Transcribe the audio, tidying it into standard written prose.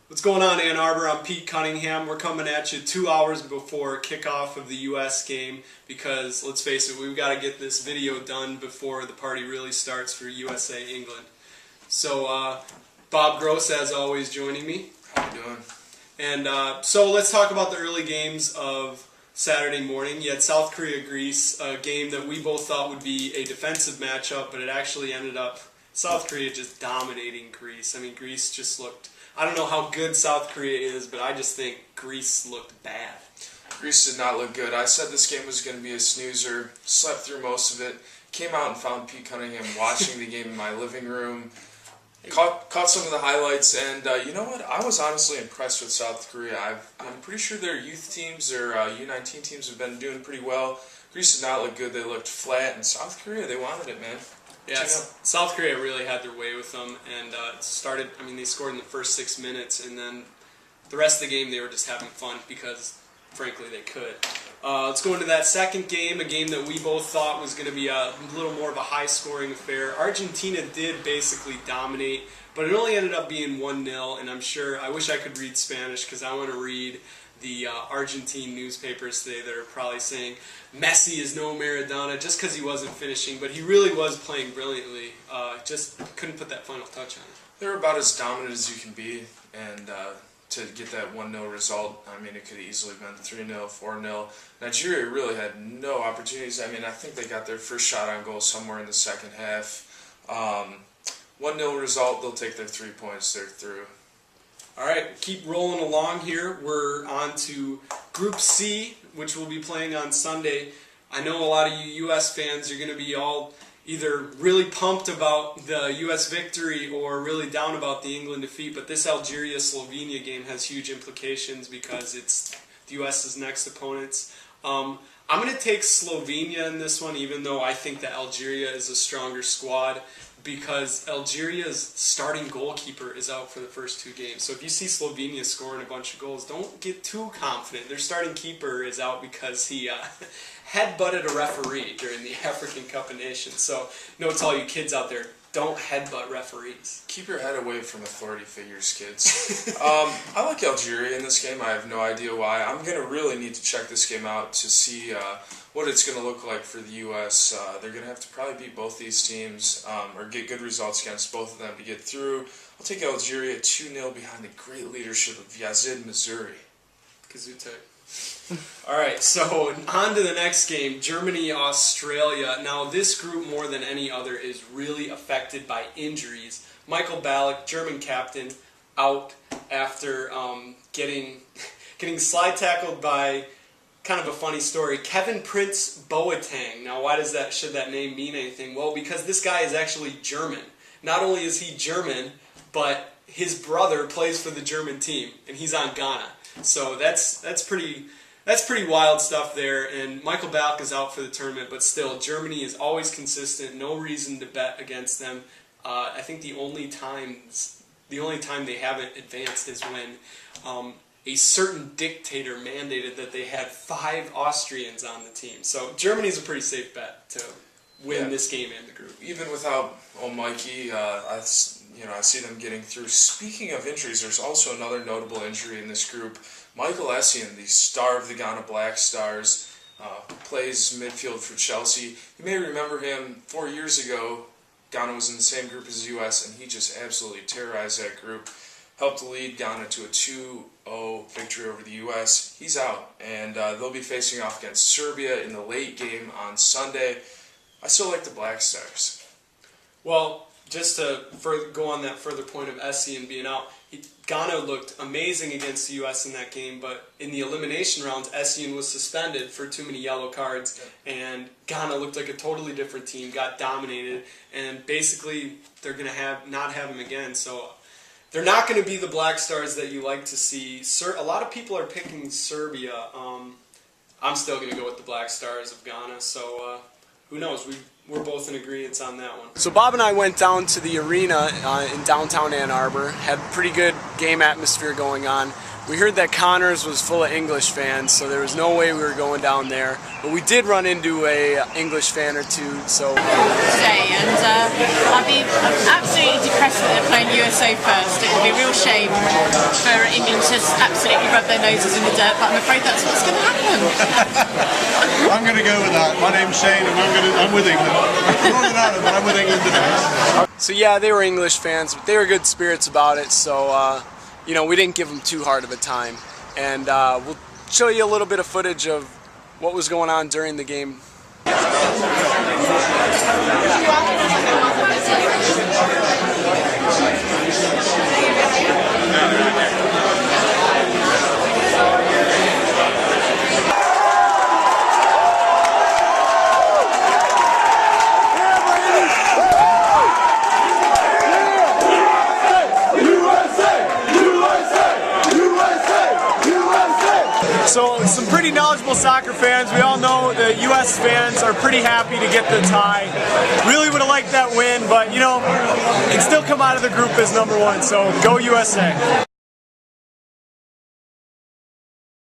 What's going on, Ann Arbor? I'm Pete Cunningham. We're coming at you 2 hours before kickoff of the U.S. game because, let's face it, we've got to get this video done before the party really starts for USA England. So, Bob Gross, as always, joining me. How you doing? And so let's talk about the early games of Saturday morning. You had South Korea-Greece, a game that we both thought would be a defensive matchup, but it actually ended up South Korea just dominating Greece. I mean, Greece just looked... I don't know how good South Korea is, but I just think Greece looked bad. Greece did not look good. I said this game was going to be a snoozer, slept through most of it, came out and found Pete Cunningham watching the game in my living room, caught some of the highlights, and you know what? I was honestly impressed with South Korea. I'm pretty sure their youth teams, their U19 teams have been doing pretty well. Greece did not look good. They looked flat, and South Korea, they wanted it, man. Yeah, South Korea really had their way with them, and they scored in the first 6 minutes, and then the rest of the game they were just having fun because, frankly, they could. Let's go into that second game, a game that we both thought was going to be a little more of a high-scoring affair. Argentina did basically dominate, but it only ended up being 1-0, and I wish I could read Spanish because I want to read the Argentine newspapers today that are probably saying Messi is no Maradona just because he wasn't finishing, but he really was playing brilliantly. Just couldn't put that final touch on it. They're about as dominant as you can be, and to get that 1-0 result, I mean, it could have easily been 3-0, 4-0. Nigeria really had no opportunities. I mean, I think they got their first shot on goal somewhere in the second half. 1-0 result, they'll take their 3 points. They're through. All right, keep rolling along here. We're on to Group C, which we'll be playing on Sunday. I know a lot of you U.S. fans are going to be all either really pumped about the U.S. victory or really down about the England defeat, but this Algeria-Slovenia game has huge implications because it's the U.S.'s next opponents. I'm going to take Slovenia in this one, even though I think that Algeria is a stronger squad, because Algeria's starting goalkeeper is out for the first 2 games. So if you see Slovenia scoring a bunch of goals, don't get too confident. Their starting keeper is out because he headbutted a referee during the African Cup of Nations. So note to all you kids out there, don't headbutt referees. Keep your head away from authority figures, kids. I like Algeria in this game. I have no idea why. I'm going to really need to check this game out to see what it's going to look like for the U.S. They're going to have to probably beat both these teams or get good results against both of them to get through. I'll take Algeria 2-0 behind the great leadership of Yazid Missouri. Gesundheit. All right, so on to the next game, Germany-Australia. Now, this group, more than any other, is really affected by injuries. Michael Ballack, German captain, out after getting slide tackled by kind of a funny story. Kevin Prince Boateng. Now, should that name mean anything? Well, because this guy is actually German. Not only is he German, but his brother plays for the German team, and he's on Ghana. So that's pretty wild stuff there. And Michael Ballack is out for the tournament, but still, Germany is always consistent. No reason to bet against them. I think the only time they haven't advanced is when a certain dictator mandated that they had 5 Austrians on the team. So Germany's a pretty safe bet to win this game and the group. Even without Mikey, I see them getting through. Speaking of injuries, there's also another notable injury in this group. Michael Essien, the star of the Ghana Black Stars, plays midfield for Chelsea. You may remember him 4 years ago. Ghana was in the same group as the U.S., and he just absolutely terrorized that group. Helped lead Ghana to a 2-0 victory over the U.S. He's out, and they'll be facing off against Serbia in the late game on Sunday. I still like the Black Stars. Well, just to go on that further point of Essien being out, Ghana looked amazing against the U.S. in that game, but in the elimination rounds, Essien was suspended for too many yellow cards, and Ghana looked like a totally different team, got dominated, and basically they're going to not have him again. So they're not going to be the Black Stars that you like to see. A lot of people are picking Serbia. I'm still going to go with the Black Stars of Ghana, so who knows? We're both in agreement on that one. So Bob and I went down to the arena in downtown Ann Arbor, had pretty good game atmosphere going on. We heard that Connors was full of English fans, so there was no way we were going down there. But we did run into a English fan or two. So today, and I'd be absolutely depressed that they're playing USA first. It would be a real shame for England to absolutely rub their noses in the dirt, but I'm afraid that's what's going to happen. I'm going to go with that. My name's Shane, and I'm with England. I'm Northern Ireland, but I'm with England today. So yeah, they were English fans, but they were good spirits about it. So you know, we didn't give them too hard of a time, and we'll show you a little bit of footage of what was going on during the game. So some pretty knowledgeable soccer fans. We all know the U.S. fans are pretty happy to get the tie. Really would have liked that win, but you know, can still come out of the group as #1. So go USA.